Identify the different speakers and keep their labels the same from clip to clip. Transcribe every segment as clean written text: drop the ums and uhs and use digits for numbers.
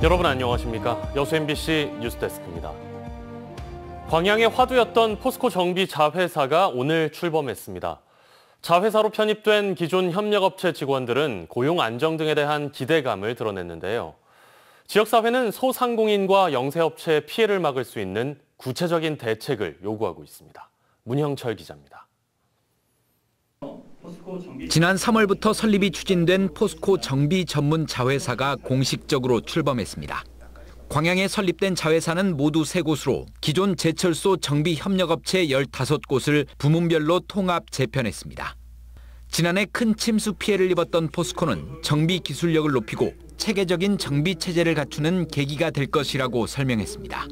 Speaker 1: 여러분 안녕하십니까? 여수 MBC 뉴스데스크입니다. 광양의 화두였던 포스코 정비 자회사가 오늘 출범했습니다. 자회사로 편입된 기존 협력업체 직원들은 고용 안정 등에 대한 기대감을 드러냈는데요. 지역사회는 소상공인과 영세업체의 피해를 막을 수 있는 구체적인 대책을 요구하고 있습니다. 문형철 기자입니다.
Speaker 2: 지난 3월부터 설립이 추진된 포스코 정비 전문 자회사가 공식적으로 출범했습니다. 광양에 설립된 자회사는 모두 3곳으로 기존 제철소 정비 협력업체 15곳을 부문별로 통합 재편했습니다. 지난해 큰 침수 피해를 입었던 포스코는 정비 기술력을 높이고 체계적인 정비 체제를 갖추는 계기가 될 것이라고 설명했습니다.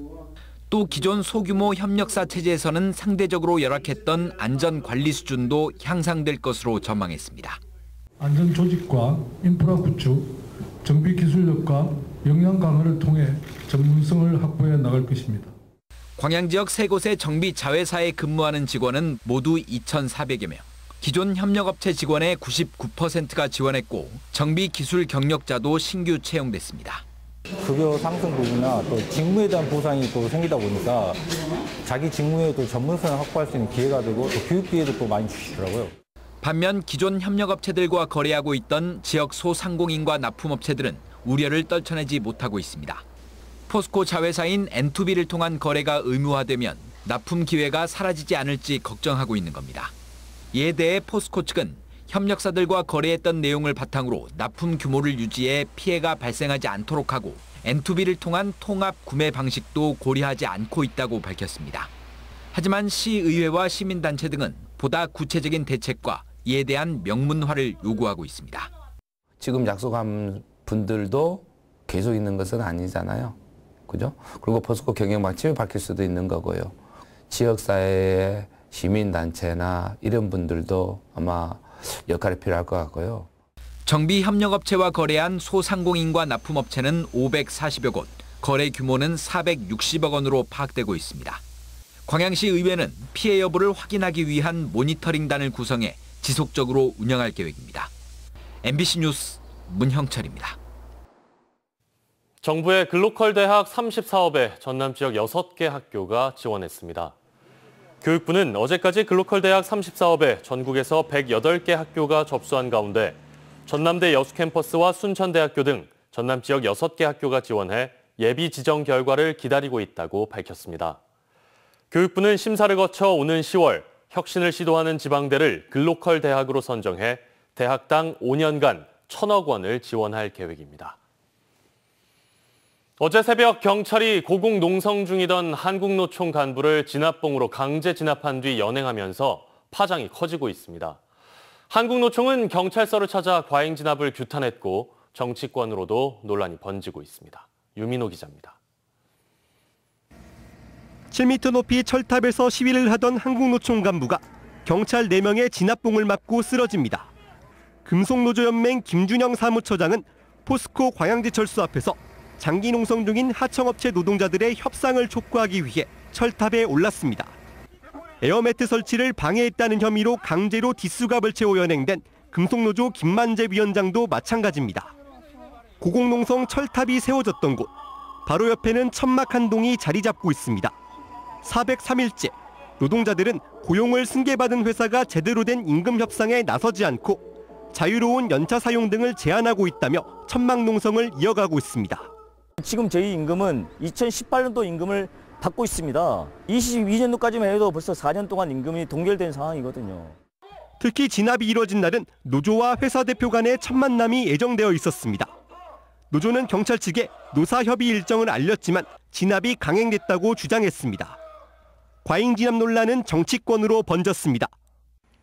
Speaker 2: 또 기존 소규모 협력사 체제에서는 상대적으로 열악했던 안전 관리 수준도 향상될 것으로 전망했습니다.
Speaker 3: 안전 조직과 인프라 구축, 정비 기술력과 역량 강화를 통해 전문성을 확보해 나갈 것입니다.
Speaker 2: 광양 지역 3곳의 정비 자회사에 근무하는 직원은 모두 2,400여 명. 기존 협력업체 직원의 99%가 지원했고 정비 기술 경력자도 신규 채용됐습니다.
Speaker 4: 급여 상승 부분이나 또 직무에 대한 보상이 또 생기다 보니까 자기 직무에도 전문성을 확보할 수 있는 기회가 되고 또 교육 기회도 또 많이 주시더라고요.
Speaker 2: 반면 기존 협력업체들과 거래하고 있던 지역 소상공인과 납품업체들은 우려를 떨쳐내지 못하고 있습니다. 포스코 자회사인 N2B를 통한 거래가 의무화되면 납품 기회가 사라지지 않을지 걱정하고 있는 겁니다. 이에 대해 포스코 측은 협력사들과 거래했던 내용을 바탕으로 납품 규모를 유지해 피해가 발생하지 않도록 하고 N2B를 통한 통합 구매 방식도 고려하지 않고 있다고 밝혔습니다. 하지만 시의회와 시민단체 등은 보다 구체적인 대책과 이에 대한 명문화를 요구하고 있습니다.
Speaker 5: 지금 약속한 분들도 계속 있는 것은 아니잖아요. 그죠? 그리고 포스코 경영 방침이 바뀔 수도 있는 거고요. 지역사회의 시민단체나 이런 분들도 아마 역할이 필요할 것 같고요.
Speaker 2: 정비 협력업체와 거래한 소상공인과 납품업체는 540여 곳, 거래 규모는 460억 원으로 파악되고 있습니다. 광양시 의회는 피해 여부를 확인하기 위한 모니터링단을 구성해 지속적으로 운영할 계획입니다. MBC 뉴스 문형철입니다.
Speaker 1: 정부의 글로컬 대학 30사업에 전남 지역 6개 학교가 지원했습니다. 교육부는 어제까지 글로컬 대학 30사업에 전국에서 108개 학교가 접수한 가운데 전남대 여수캠퍼스와 순천대학교 등 전남 지역 6개 학교가 지원해 예비 지정 결과를 기다리고 있다고 밝혔습니다. 교육부는 심사를 거쳐 오는 10월 혁신을 시도하는 지방대를 글로컬 대학으로 선정해 대학당 5년간 1,000억 원을 지원할 계획입니다. 어제 새벽 경찰이 고공 농성 중이던 한국노총 간부를 진압봉으로 강제 진압한 뒤 연행하면서 파장이 커지고 있습니다. 한국노총은 경찰서를 찾아 과잉 진압을 규탄했고 정치권으로도 논란이 번지고 있습니다. 유민호 기자입니다.
Speaker 6: 7m 높이 철탑에서 시위를 하던 한국노총 간부가 경찰 4명의 진압봉을 맞고 쓰러집니다. 금속노조연맹 김준영 사무처장은 포스코 광양제철소 앞에서 장기 농성 중인 하청업체 노동자들의 협상을 촉구하기 위해 철탑에 올랐습니다. 에어매트 설치를 방해했다는 혐의로 강제로 디스갑을 채워 연행된 금속노조 김만재 위원장도 마찬가지입니다. 고공농성 철탑이 세워졌던 곳, 바로 옆에는 천막 한 동이 자리 잡고 있습니다. 403일째, 노동자들은 고용을 승계받은 회사가 제대로 된 임금 협상에 나서지 않고 자유로운 연차 사용 등을 제한하고 있다며 천막 농성을 이어가고 있습니다.
Speaker 4: 지금 저희 임금은 2018년도 임금을 받고 있습니다. 22년도까지만 해도 벌써 4년 동안 임금이 동결된 상황이거든요.
Speaker 6: 특히 진압이 이뤄진 날은 노조와 회사 대표 간의 첫 만남이 예정되어 있었습니다. 노조는 경찰 측에 노사협의 일정을 알렸지만 진압이 강행됐다고 주장했습니다. 과잉 진압 논란은 정치권으로 번졌습니다.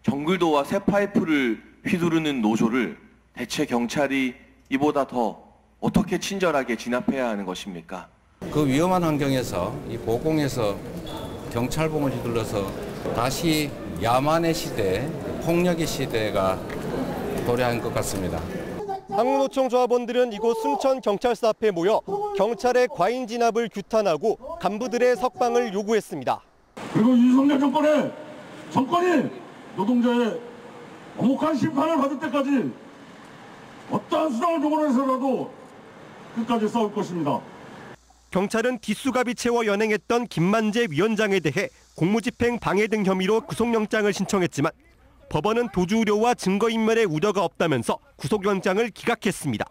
Speaker 7: 정글도와 새 파이프를 휘두르는 노조를 대체 경찰이 이보다 더 어떻게 친절하게 진압해야 하는 것입니까?
Speaker 8: 그 위험한 환경에서 이 고공에서 경찰봉을 휘둘러서 다시 야만의 시대, 폭력의 시대가 도래한 것 같습니다.
Speaker 6: 한국노총 조합원들은 이곳 순천경찰서 앞에 모여 경찰의 과잉 진압을 규탄하고 간부들의 석방을 요구했습니다.
Speaker 3: 그리고 윤석열 정권이 노동자의 엄혹한 심판을 받을 때까지 어떠한 수단을 동원해서라도
Speaker 9: 끝까지 싸울 것입니다.
Speaker 6: 경찰은 기수갑이 채워 연행했던 김만재 위원장에 대해 공무집행 방해 등 혐의로 구속영장을 신청했지만 법원은 도주우려와 증거인멸의 우려가 없다면서 구속영장을 기각했습니다.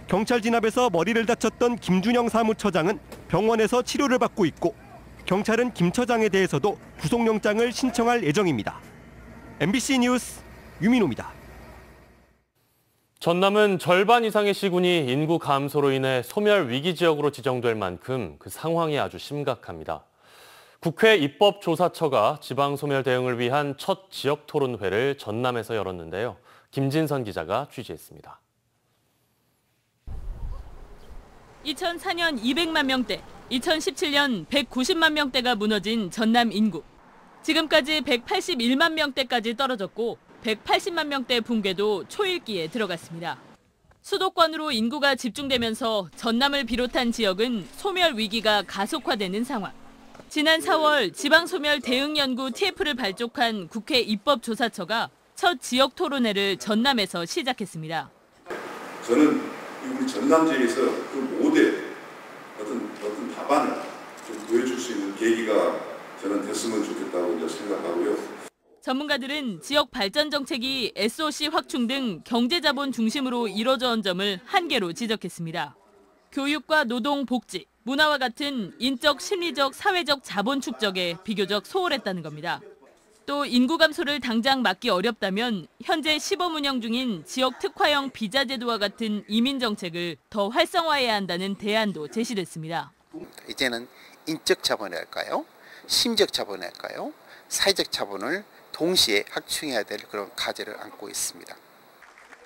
Speaker 6: 경찰 진압에서 머리를 다쳤던 김준영 사무처장은 병원에서 치료를 받고 있고 경찰은 김 처장에 대해서도 구속영장을 신청할 예정입니다. MBC 뉴스 유민호입니다.
Speaker 1: 전남은 절반 이상의 시군이 인구 감소로 인해 소멸 위기 지역으로 지정될 만큼 그 상황이 아주 심각합니다. 국회 입법조사처가 지방소멸 대응을 위한 첫 지역 토론회를 전남에서 열었는데요. 김진선 기자가 취재했습니다.
Speaker 10: 2004년 200만 명대, 2017년 190만 명대가 무너진 전남 인구. 지금까지 181만 명대까지 떨어졌고 180만 명대 붕괴도 초읽기에 들어갔습니다. 수도권으로 인구가 집중되면서 전남을 비롯한 지역은 소멸 위기가 가속화되는 상황. 지난 4월 지방소멸 대응연구 TF를 발족한 국회 입법조사처가 첫 지역 토론회를 전남에서 시작했습니다.
Speaker 11: 저는 우리 전남 지역에서 그 모델, 어떤 답안을 좀 보여줄 수 있는 계기가 저는 됐으면 좋겠다고 생각하고요.
Speaker 10: 전문가들은 지역 발전 정책이 SOC 확충 등 경제자본 중심으로 이뤄져 온 점을 한계로 지적했습니다. 교육과 노동, 복지, 문화와 같은 인적, 심리적, 사회적 자본 축적에 비교적 소홀했다는 겁니다. 또 인구 감소를 당장 막기 어렵다면 현재 시범 운영 중인 지역 특화형 비자 제도와 같은 이민 정책을 더 활성화해야 한다는 대안도 제시됐습니다.
Speaker 12: 이제는 인적 자본이랄까요? 심적 자본이랄까요? 사회적 자본을 동시에 확충해야 될 그런 과제를 안고 있습니다.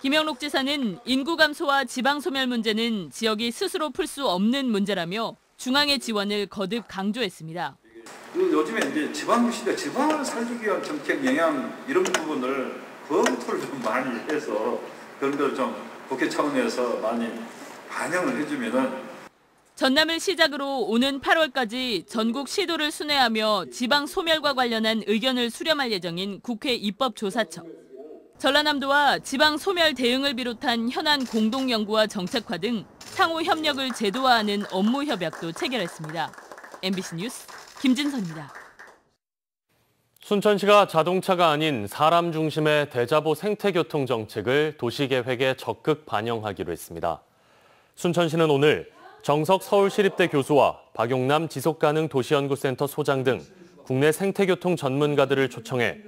Speaker 10: 김영록 지사는 인구 감소와 지방 소멸 문제는 지역이 스스로 풀 수 없는 문제라며 중앙의 지원을 거듭 강조했습니다.
Speaker 13: 요즘에 이제 지방시대 지방을 살리기 위한 정책 영향 이런 부분을 검토를 좀 많이 해서 그런 걸 좀 국회 차원에서 많이 반영을 해주면은.
Speaker 10: 전남을 시작으로 오는 8월까지 전국 시도를 순회하며 지방 소멸과 관련한 의견을 수렴할 예정인 국회 입법조사처. 전라남도와 지방 소멸 대응을 비롯한 현안 공동연구와 정책화 등 상호 협력을 제도화하는 업무 협약도 체결했습니다. MBC 뉴스 김진선입니다.
Speaker 1: 순천시가 자동차가 아닌 사람 중심의 대자보 생태교통 정책을 도시계획에 적극 반영하기로 했습니다. 순천시는 오늘 정석 서울시립대 교수와 박용남 지속가능도시연구센터 소장 등 국내 생태교통 전문가들을 초청해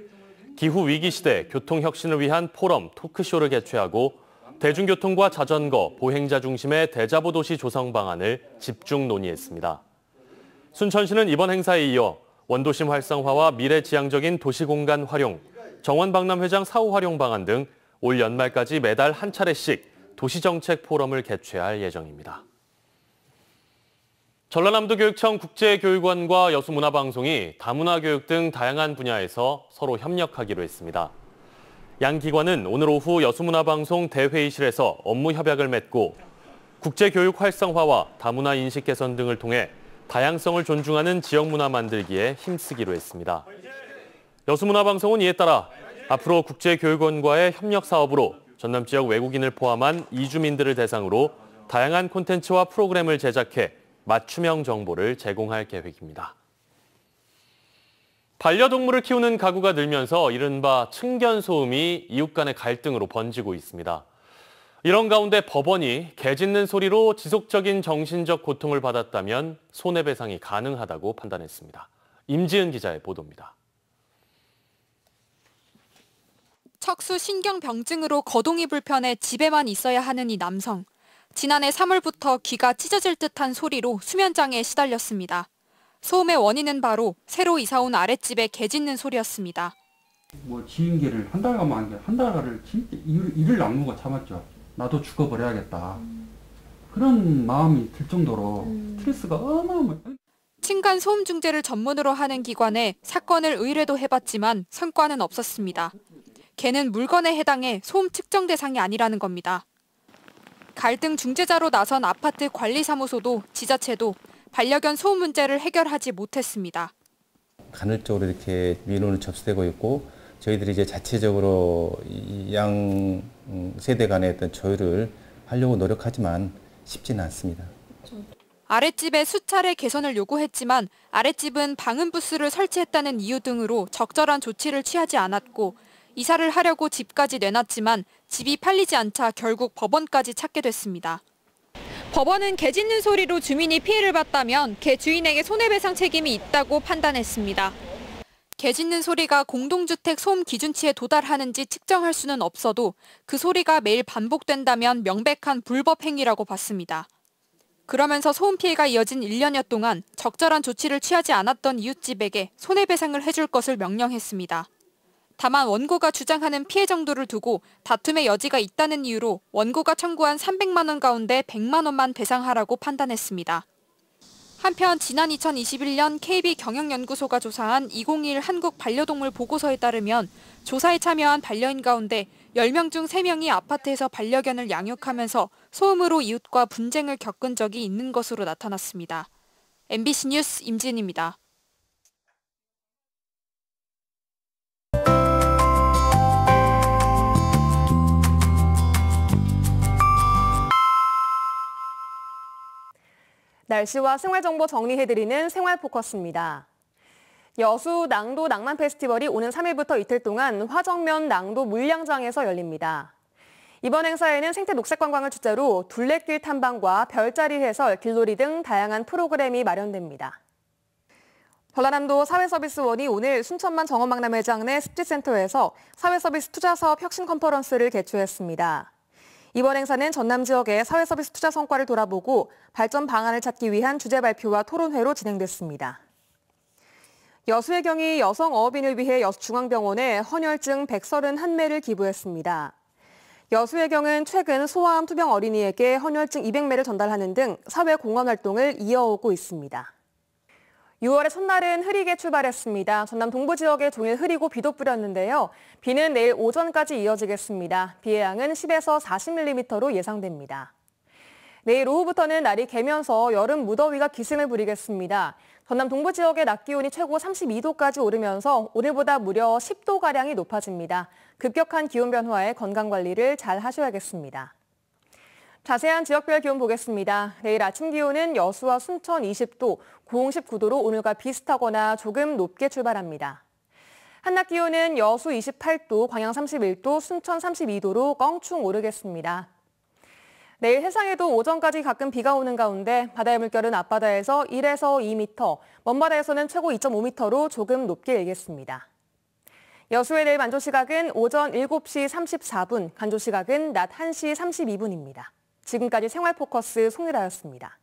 Speaker 1: 기후위기 시대 교통혁신을 위한 포럼, 토크쇼를 개최하고 대중교통과 자전거, 보행자 중심의 대자보 도시 조성 방안을 집중 논의했습니다. 순천시는 이번 행사에 이어 원도심 활성화와 미래지향적인 도시공간 활용, 정원박람회장 사후 활용 방안 등 올 연말까지 매달 한 차례씩 도시정책 포럼을 개최할 예정입니다. 전라남도교육청 국제교육원과 여수문화방송이 다문화교육 등 다양한 분야에서 서로 협력하기로 했습니다. 양 기관은 오늘 오후 여수문화방송 대회의실에서 업무 협약을 맺고 국제교육 활성화와 다문화 인식 개선 등을 통해 다양성을 존중하는 지역문화 만들기에 힘쓰기로 했습니다. 여수문화방송은 이에 따라 앞으로 국제교육원과의 협력 사업으로 전남 지역 외국인을 포함한 이주민들을 대상으로 다양한 콘텐츠와 프로그램을 제작해 맞춤형 정보를 제공할 계획입니다. 반려동물을 키우는 가구가 늘면서 이른바 층견소음이 이웃 간의 갈등으로 번지고 있습니다. 이런 가운데 법원이 개 짖는 소리로 지속적인 정신적 고통을 받았다면 손해배상이 가능하다고 판단했습니다. 임지은 기자의 보도입니다.
Speaker 14: 척수 신경병증으로 거동이 불편해 집에만 있어야 하는 이 남성. 지난해 3월부터 귀가 찢어질 듯한 소리로 수면장애에 시달렸습니다. 소음의 원인은 바로 새로 이사온 아랫집의 개 짖는 소리였습니다.
Speaker 15: 짖는 개를 한 달 가면 안 돼. 한 달을 진짜 이를 나누고 참았죠. 나도 죽어버려야겠다. 그런 마음이 들 정도로 스트레스가 어마어마해요.
Speaker 14: 층간 소음 중재를 전문으로 하는 기관에 사건을 의뢰도 해봤지만 성과는 없었습니다. 개는 물건에 해당해 소음 측정 대상이 아니라는 겁니다. 갈등 중재자로 나선 아파트 관리사무소도 지자체도 반려견 소음 문제를 해결하지 못했습니다.
Speaker 4: 간헐적으로 이렇게 민원이 접수되고 있고 저희들이 이제 자체적으로 양 세대 간의 어떤 조율을 하려고 노력하지만
Speaker 5: 쉽지는 않습니다.
Speaker 14: 아랫집에 수차례 개선을 요구했지만 아랫집은 방음 부스를 설치했다는 이유 등으로 적절한 조치를 취하지 않았고 이사를 하려고 집까지 내놨지만 집이 팔리지 않자 결국 법원까지 찾게 됐습니다. 법원은 개 짖는 소리로 주민이 피해를 봤다면 개 주인에게 손해배상 책임이 있다고 판단했습니다. 개 짖는 소리가 공동주택 소음 기준치에 도달하는지 측정할 수는 없어도 그 소리가 매일 반복된다면 명백한 불법 행위라고 봤습니다. 그러면서 소음 피해가 이어진 1년여 동안 적절한 조치를 취하지 않았던 이웃집에게 손해배상을 해줄 것을 명령했습니다. 다만 원고가 주장하는 피해 정도를 두고 다툼의 여지가 있다는 이유로 원고가 청구한 300만 원 가운데 100만 원만 배상하라고 판단했습니다. 한편 지난 2021년 KB경영연구소가 조사한 2021 한국 반려동물 보고서에 따르면 조사에 참여한 반려인 가운데 10명 중 3명이 아파트에서 반려견을 양육하면서 소음으로 이웃과 분쟁을 겪은 적이 있는 것으로 나타났습니다. MBC 뉴스 임진입니다.
Speaker 9: 날씨와 생활정보 정리해드리는 생활포커스입니다. 여수 낭도 낭만 페스티벌이 오는 3일부터 이틀 동안 화정면 낭도 물량장에서 열립니다. 이번 행사에는 생태 녹색 관광을 주제로 둘레길 탐방과 별자리 해설, 길놀이 등 다양한 프로그램이 마련됩니다. 전라남도 사회서비스원이 오늘 순천만 정원박람회장 내 습지센터에서 사회서비스 투자사업 혁신 컨퍼런스를 개최했습니다. 이번 행사는 전남 지역의 사회서비스 투자 성과를 돌아보고 발전 방안을 찾기 위한 주제 발표와 토론회로 진행됐습니다. 여수의 경이 여성 어업인을 위해 여수중앙병원에 헌혈증 131매를 기부했습니다. 여수의 경은 최근 소아암 투병 어린이에게 헌혈증 200매를 전달하는 등 사회 공헌 활동을 이어오고 있습니다. 6월의 첫날은 흐리게 출발했습니다. 전남 동부 지역에 종일 흐리고 비도 뿌렸는데요. 비는 내일 오전까지 이어지겠습니다. 비의 양은 10에서 40mm로 예상됩니다. 내일 오후부터는 날이 개면서 여름 무더위가 기승을 부리겠습니다. 전남 동부 지역의 낮 기온이 최고 32도까지 오르면서 오늘보다 무려 10도가량이 높아집니다. 급격한 기온 변화에 건강관리를 잘 하셔야겠습니다. 자세한 지역별 기온 보겠습니다. 내일 아침 기온은 여수와 순천 20도, 고흥 19도로 오늘과 비슷하거나 조금 높게 출발합니다. 한낮 기온은 여수 28도, 광양 31도, 순천 32도로 껑충 오르겠습니다. 내일 해상에도 오전까지 가끔 비가 오는 가운데 바다의 물결은 앞바다에서 1에서 2m, 먼바다에서는 최고 2.5m로 조금 높게 일겠습니다. 여수의 내일 만조시각은 오전 7시 34분, 간조시각은 낮 1시 32분입니다. 지금까지 생활포커스 송유라였습니다.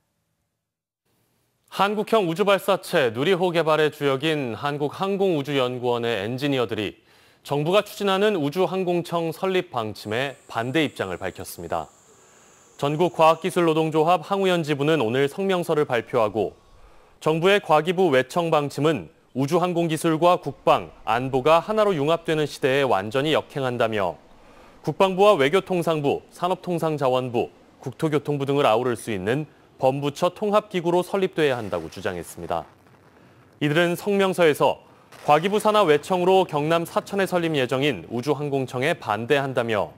Speaker 1: 한국형 우주발사체 누리호 개발의 주역인 한국항공우주연구원의 엔지니어들이 정부가 추진하는 우주항공청 설립 방침에 반대 입장을 밝혔습니다. 전국과학기술노동조합 항우연지부는 오늘 성명서를 발표하고 정부의 과기부 외청 방침은 우주항공기술과 국방, 안보가 하나로 융합되는 시대에 완전히 역행한다며 국방부와 외교통상부, 산업통상자원부, 국토교통부 등을 아우를 수 있는 범부처 통합기구로 설립돼야 한다고 주장했습니다. 이들은 성명서에서 과기부 산하 외청으로 경남 사천에 설립 예정인 우주항공청에 반대한다며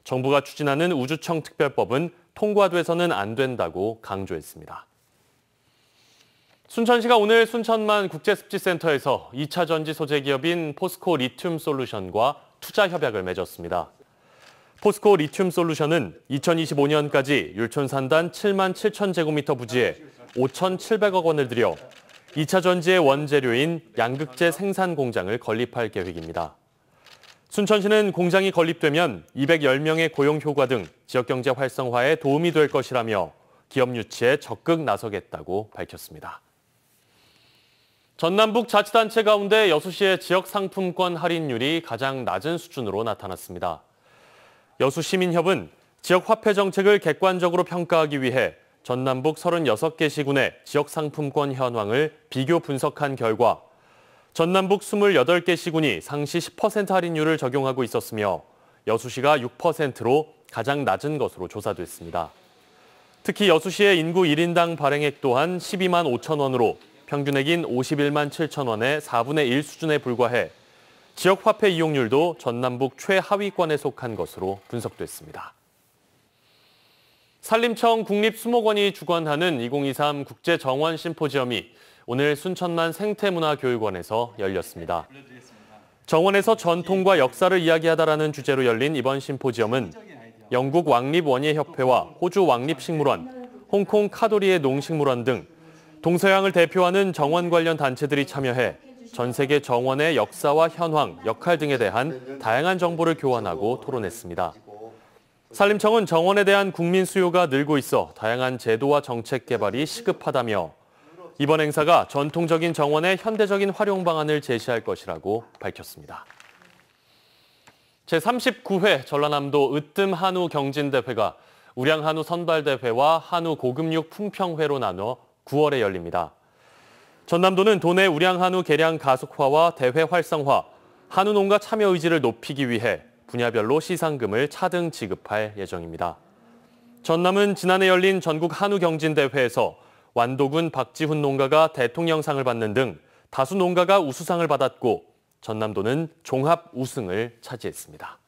Speaker 1: 정부가 추진하는 우주청 특별법은 통과돼서는 안 된다고 강조했습니다. 순천시가 오늘 순천만 국제습지센터에서 2차 전지 소재 기업인 포스코 리튬 솔루션과 투자 협약을 맺었습니다. 포스코 리튬 솔루션은 2025년까지 율촌산단 7만 7천 제곱미터 부지에 5,700억 원을 들여 2차 전지의 원재료인 양극재 생산 공장을 건립할 계획입니다. 순천시는 공장이 건립되면 210명의 고용 효과 등 지역경제 활성화에 도움이 될 것이라며 기업 유치에 적극 나서겠다고 밝혔습니다. 전남북 자치단체 가운데 여수시의 지역 상품권 할인율이 가장 낮은 수준으로 나타났습니다. 여수시민협은 지역 화폐 정책을 객관적으로 평가하기 위해 전남북 36개 시군의 지역 상품권 현황을 비교 분석한 결과 전남북 28개 시군이 상시 10% 할인율을 적용하고 있었으며 여수시가 6%로 가장 낮은 것으로 조사됐습니다. 특히 여수시의 인구 1인당 발행액 또한 12만 5천 원으로 평균액인 51만 7천 원의 4분의 1 수준에 불과해 지역 화폐 이용률도 전남북 최하위권에 속한 것으로 분석됐습니다. 산림청 국립수목원이 주관하는 2023 국제정원 심포지엄이 오늘 순천만 생태문화교육원에서 열렸습니다. 정원에서 전통과 역사를 이야기하다라는 주제로 열린 이번 심포지엄은 영국 왕립원예협회와 호주 왕립식물원, 홍콩 카도리의 농식물원 등 동서양을 대표하는 정원 관련 단체들이 참여해 전 세계 정원의 역사와 현황, 역할 등에 대한 다양한 정보를 교환하고 토론했습니다. 산림청은 정원에 대한 국민 수요가 늘고 있어 다양한 제도와 정책 개발이 시급하다며 이번 행사가 전통적인 정원의 현대적인 활용 방안을 제시할 것이라고 밝혔습니다. 제39회 전라남도 으뜸 한우 경진대회가 우량 한우 선발대회와 한우 고급육 품평회로 나눠 9월에 열립니다. 전남도는 도내 우량 한우 개량 가속화와 대회 활성화, 한우 농가 참여 의지를 높이기 위해 분야별로 시상금을 차등 지급할 예정입니다. 전남은 지난해 열린 전국 한우 경진대회에서 완도군 박지훈 농가가 대통령상을 받는 등 다수 농가가 우수상을 받았고 전남도는 종합 우승을 차지했습니다.